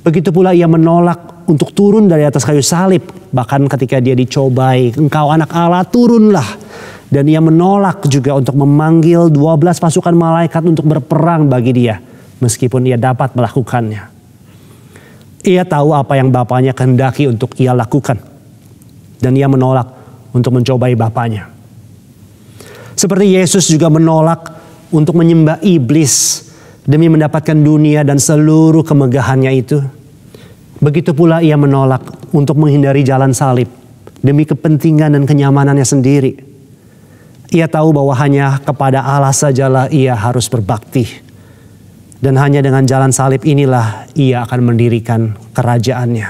begitu pula ia menolak untuk turun dari atas kayu salib. Bahkan ketika dia dicobai, engkau anak Allah, turunlah. Dan ia menolak juga untuk memanggil 12 pasukan malaikat untuk berperang bagi dia, meskipun ia dapat melakukannya. Ia tahu apa yang Bapaknya kehendaki untuk ia lakukan, dan ia menolak untuk mencobai Bapaknya. Seperti Yesus juga menolak untuk menyembah iblis demi mendapatkan dunia dan seluruh kemegahannya itu, begitu pula ia menolak untuk menghindari jalan salib demi kepentingan dan kenyamanannya sendiri. Ia tahu bahwa hanya kepada Allah sajalah ia harus berbakti. Dan hanya dengan jalan salib inilah ia akan mendirikan kerajaannya.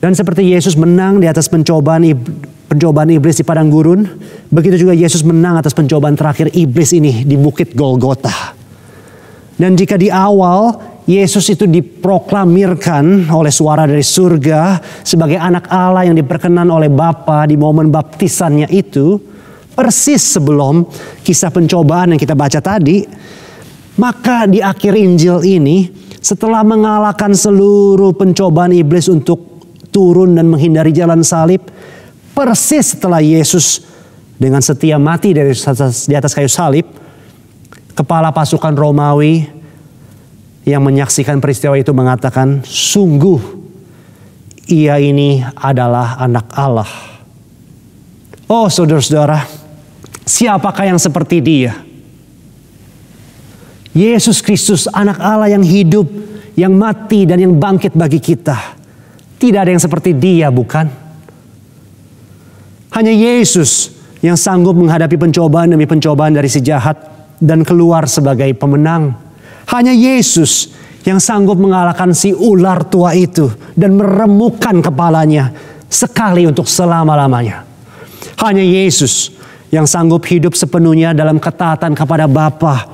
Dan seperti Yesus menang di atas pencobaan iblis di padang gurun, begitu juga Yesus menang atas pencobaan terakhir iblis ini di bukit Golgota. Dan jika di awal Yesus itu diproklamirkan oleh suara dari surga sebagai anak Allah yang diperkenan oleh Bapa di momen baptisannya itu, persis sebelum kisah pencobaan yang kita baca tadi, maka di akhir Injil ini, setelah mengalahkan seluruh pencobaan iblis untuk turun dan menghindari jalan salib, persis setelah Yesus dengan setia mati di atas kayu salib, kepala pasukan Romawi yang menyaksikan peristiwa itu mengatakan, sungguh ia ini adalah anak Allah. Oh saudara-saudara, siapakah yang seperti dia? Yesus Kristus, anak Allah yang hidup, yang mati dan yang bangkit bagi kita. Tidak ada yang seperti dia, bukan? Hanya Yesus yang sanggup menghadapi pencobaan demi pencobaan dari si jahat dan keluar sebagai pemenang. Hanya Yesus yang sanggup mengalahkan si ular tua itu dan meremukkan kepalanya sekali untuk selama-lamanya. Hanya Yesus yang sanggup hidup sepenuhnya dalam ketaatan kepada Bapa,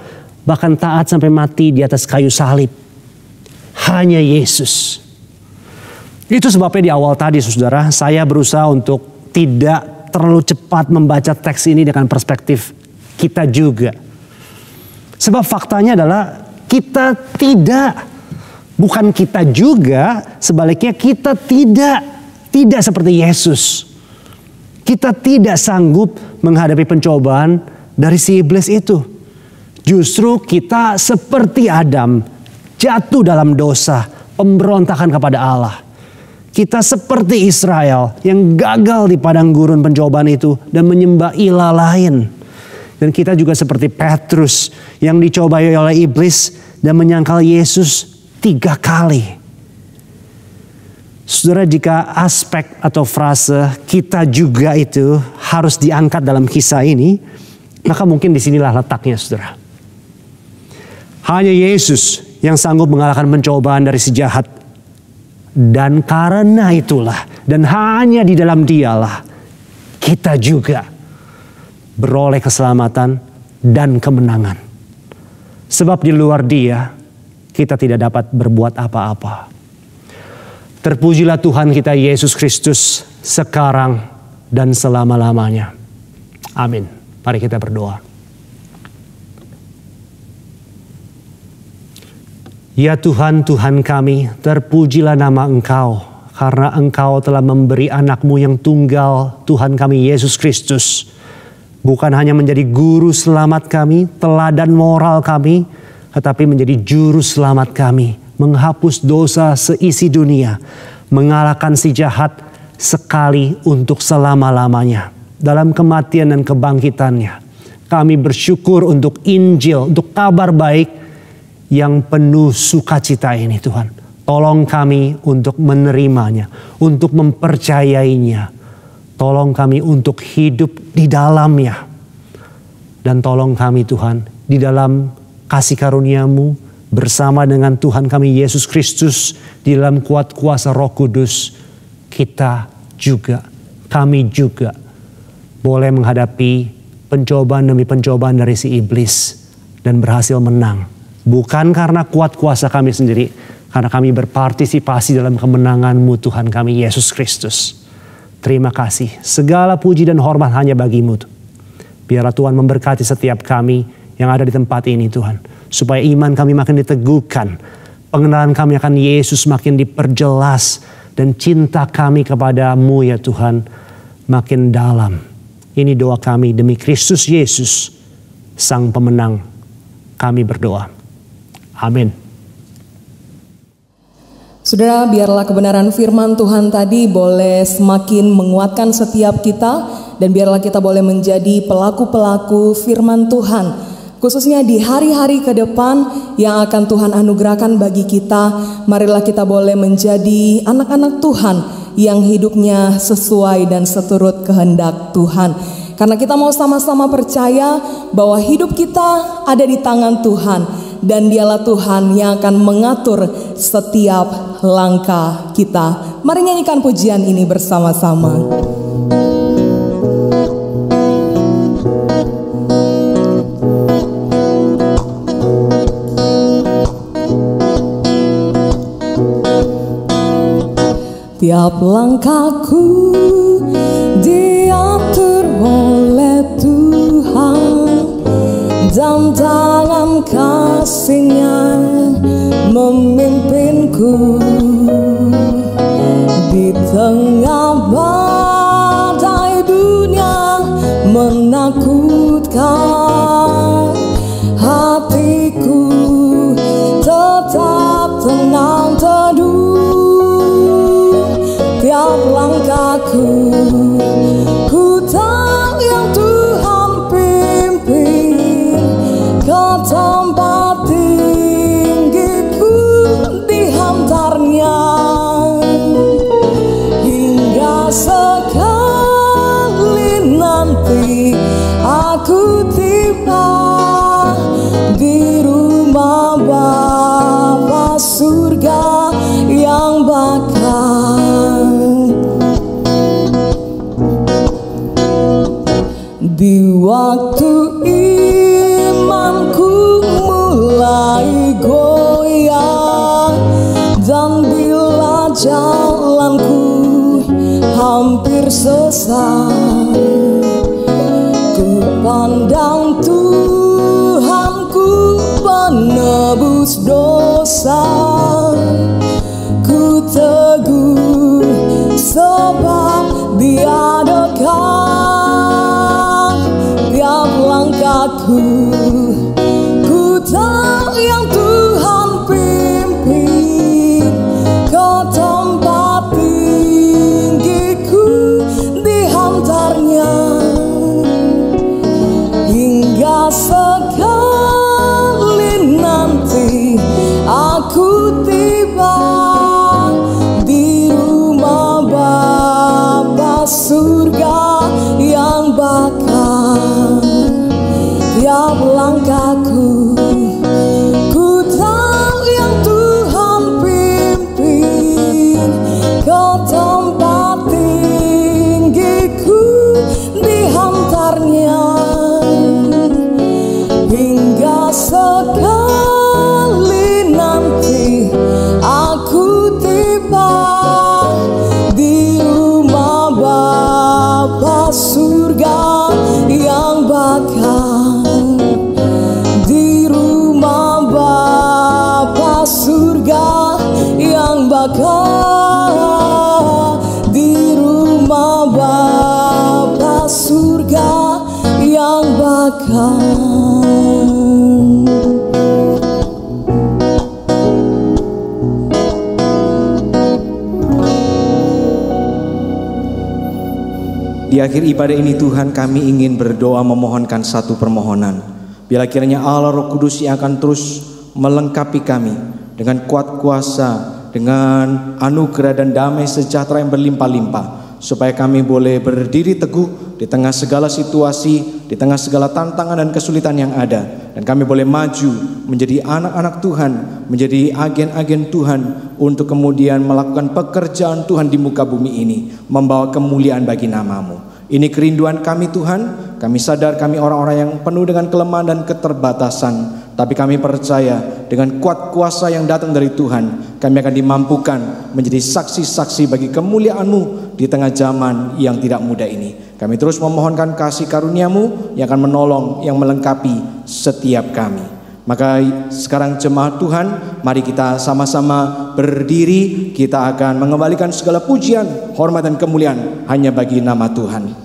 bahkan taat sampai mati di atas kayu salib. Hanya Yesus. Itu sebabnya di awal tadi saudara, saya berusaha untuk tidak terlalu cepat membaca teks ini dengan perspektif kita juga. Sebab faktanya adalah kita tidak, bukan kita juga, sebaliknya kita tidak seperti Yesus. Kita tidak sanggup menghadapi pencobaan dari si iblis itu. Justru kita seperti Adam, jatuh dalam dosa, pemberontakan kepada Allah. Kita seperti Israel yang gagal di padang gurun pencobaan itu dan menyembah ilah lain. Dan kita juga seperti Petrus yang dicobai oleh iblis dan menyangkal Yesus 3 kali. Saudara, jika aspek atau frase kita juga itu harus diangkat dalam kisah ini, maka mungkin disinilah letaknya saudara. Hanya Yesus yang sanggup mengalahkan pencobaan dari si jahat. Dan karena itulah, dan hanya di dalam dialah, kita juga beroleh keselamatan dan kemenangan. Sebab di luar dia, kita tidak dapat berbuat apa-apa. Terpujilah Tuhan kita Yesus Kristus sekarang dan selama-lamanya. Amin. Mari kita berdoa. Ya Tuhan, Tuhan kami, terpujilah nama Engkau, karena Engkau telah memberi anak-Mu yang tunggal, Tuhan kami Yesus Kristus, bukan hanya menjadi guru selamat kami, teladan moral kami, tetapi menjadi juru selamat kami, menghapus dosa seisi dunia, mengalahkan si jahat sekali untuk selama-lamanya. Dalam kematian dan kebangkitannya, kami bersyukur untuk Injil, untuk kabar baik yang penuh sukacita ini Tuhan. Tolong kami untuk menerimanya, untuk mempercayainya. Tolong kami untuk hidup di dalamnya. Dan tolong kami Tuhan, di dalam kasih karunia-Mu bersama dengan Tuhan kami Yesus Kristus, di dalam kuat kuasa Roh Kudus, kita juga, kami juga boleh menghadapi pencobaan demi pencobaan dari si iblis dan berhasil menang Bukan karena kuat kuasa kami sendiri, karena kami berpartisipasi dalam kemenangan-Mu Tuhan kami Yesus Kristus. Terima kasih, segala puji dan hormat hanya bagi-Mu. Biarlah Tuhan memberkati setiap kami yang ada di tempat ini Tuhan. Supaya iman kami makin diteguhkan, pengenalan kami akan Yesus makin diperjelas, dan cinta kami kepada-Mu ya Tuhan makin dalam. Ini doa kami demi Kristus Yesus, Sang Pemenang. Kami berdoa. Amin. Saudara, biarlah kebenaran firman Tuhan tadi boleh semakin menguatkan setiap kita, dan biarlah kita boleh menjadi pelaku-pelaku firman Tuhan, khususnya di hari-hari ke depan yang akan Tuhan anugerahkan bagi kita. Marilah kita boleh menjadi anak-anak Tuhan yang hidupnya sesuai dan seturut kehendak Tuhan. Karena kita mau sama-sama percaya bahwa hidup kita ada di tangan Tuhan, dan Dialah Tuhan yang akan mengatur setiap langkah kita. Mari nyanyikan pujian ini bersama-sama. Tiap langkahku diatur oleh Tuhan, dan tangan kasih-Nya memimpinku. Di tengah badai dunia menakutkan, hatiku tetap tenang teduh. Tiap langkahku, ku tahu yang Tuhan pimpin ke tempat tinggiku, dihantarnya hingga sekali nanti aku tiba di rumah Bapa surga yang bakal. Di waktu imanku mulai goyang, dan bila jalanku hampir sesat, ku pandang Tuhanku penebus dosa. Ku teguh sebab Dia dekat. Tiap langkahku, ku tahu yang Tuhan pimpin ke tempat tinggiku, dihantarnya hingga sekali nanti aku tiba di rumah Bapa surga yang bakal. Tiap langkahku, ku tahu yang Tuhan pimpin ke tempat tinggiku, dihantarnya hingga sekali nanti aku tiba di rumah Bapa surga yang bakal. Di rumah Bapa surga yang bakal. Di rumah Bapa surga yang bakal. Di akhir ibadah ini Tuhan, kami ingin berdoa memohonkan satu permohonan. Biarlah kiranya Allah Roh Kudus yang akan terus melengkapi kami dengan kuat kuasa, dengan anugerah dan damai sejahtera yang berlimpah-limpah, supaya kami boleh berdiri teguh di tengah segala situasi, di tengah segala tantangan dan kesulitan yang ada, dan kami boleh maju menjadi anak-anak Tuhan, menjadi agen-agen Tuhan untuk kemudian melakukan pekerjaan Tuhan di muka bumi ini, membawa kemuliaan bagi nama-Mu. Ini kerinduan kami Tuhan. Kami sadar kami orang-orang yang penuh dengan kelemahan dan keterbatasan, Tapi kami percaya dengan kuat kuasa yang datang dari Tuhan, kami akan dimampukan menjadi saksi-saksi bagi kemuliaan-Mu di tengah zaman yang tidak mudah ini. Kami terus memohonkan kasih karunia-Mu yang akan menolong, yang melengkapi setiap kami. Maka sekarang jemaat Tuhan, mari kita sama-sama berdiri. Kita akan mengembalikan segala pujian, hormat dan kemuliaan hanya bagi nama Tuhan.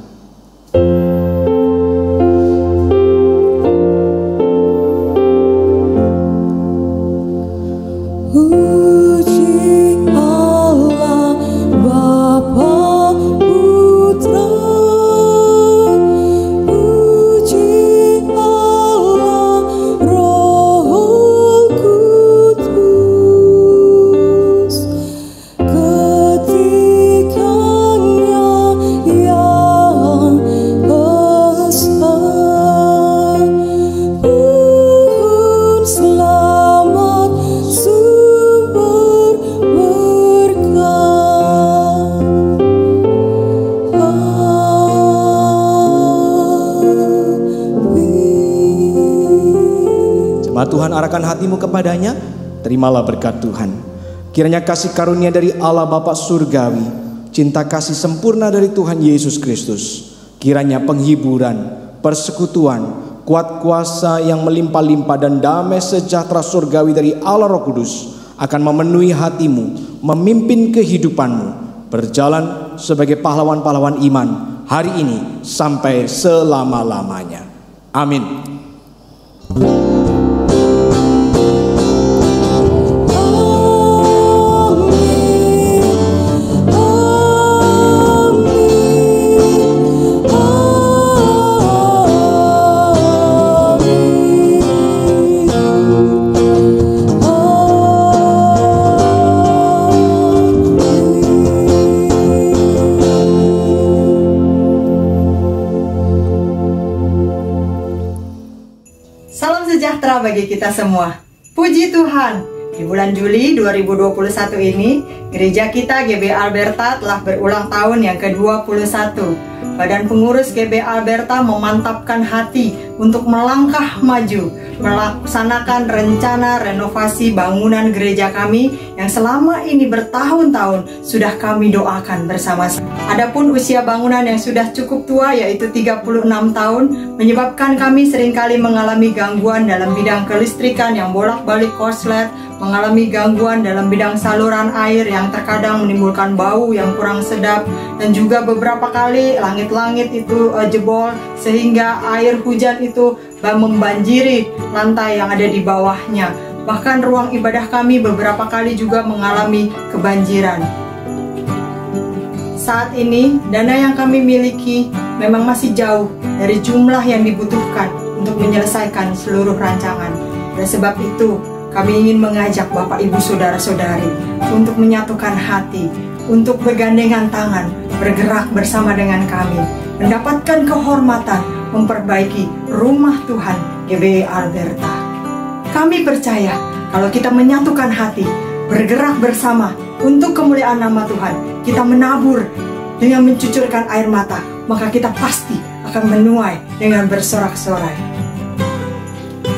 Tuhan arahkan hatimu kepadanya, terimalah berkat Tuhan. Kiranya kasih karunia dari Allah Bapa Surgawi, cinta kasih sempurna dari Tuhan Yesus Kristus, kiranya penghiburan, persekutuan, kuat kuasa yang melimpah-limpah dan damai sejahtera surgawi dari Allah Roh Kudus akan memenuhi hatimu, memimpin kehidupanmu, berjalan sebagai pahlawan-pahlawan iman hari ini sampai selama-lamanya. Amin. Bagi kita semua, puji Tuhan, di bulan Juli 2021 ini gereja kita GB Alberta telah berulang tahun yang ke-21. Badan pengurus GB Alberta memantapkan hati untuk melangkah maju, melaksanakan rencana renovasi bangunan gereja kami yang selama ini bertahun-tahun sudah kami doakan bersama-sama. Adapun usia bangunan yang sudah cukup tua, yaitu 36 tahun, menyebabkan kami seringkali mengalami gangguan dalam bidang kelistrikan yang bolak-balik korslet, mengalami gangguan dalam bidang saluran air yang terkadang menimbulkan bau yang kurang sedap, dan juga beberapa kali langit-langit itu jebol sehingga air hujan itu membanjiri lantai yang ada di bawahnya. Bahkan ruang ibadah kami beberapa kali juga mengalami kebanjiran. Saat ini dana yang kami miliki memang masih jauh dari jumlah yang dibutuhkan untuk menyelesaikan seluruh rancangan. Oleh sebab itu, kami ingin mengajak Bapak Ibu Saudara-saudari untuk menyatukan hati, untuk bergandengan tangan, bergerak bersama dengan kami, mendapatkan kehormatan, memperbaiki rumah Tuhan GBI Alberta. Kami percaya kalau kita menyatukan hati, bergerak bersama untuk kemuliaan nama Tuhan, kita menabur dengan mencucurkan air mata, maka kita pasti akan menuai dengan bersorak-sorai.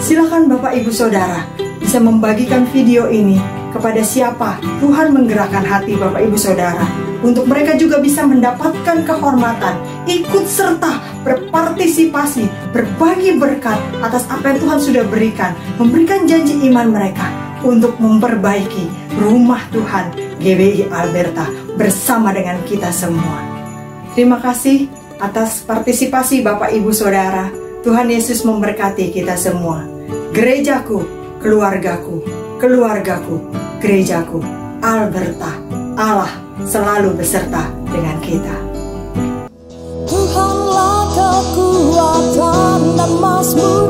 Silakan Bapak Ibu Saudara bisa membagikan video ini kepada siapa Tuhan menggerakkan hati Bapak Ibu Saudara, untuk mereka juga bisa mendapatkan kehormatan, ikut serta berpartisipasi, berbagi berkat atas apa yang Tuhan sudah berikan, memberikan janji iman mereka untuk memperbaiki rumah Tuhan GBI Alberta bersama dengan kita semua. Terima kasih atas partisipasi Bapak Ibu Saudara. Tuhan Yesus memberkati kita semua. Gerejaku, keluargaku, keluargaku, gerejaku, Alberta, Allah selalu beserta dengan kita. Tuhanlah kekuatan dan mazmur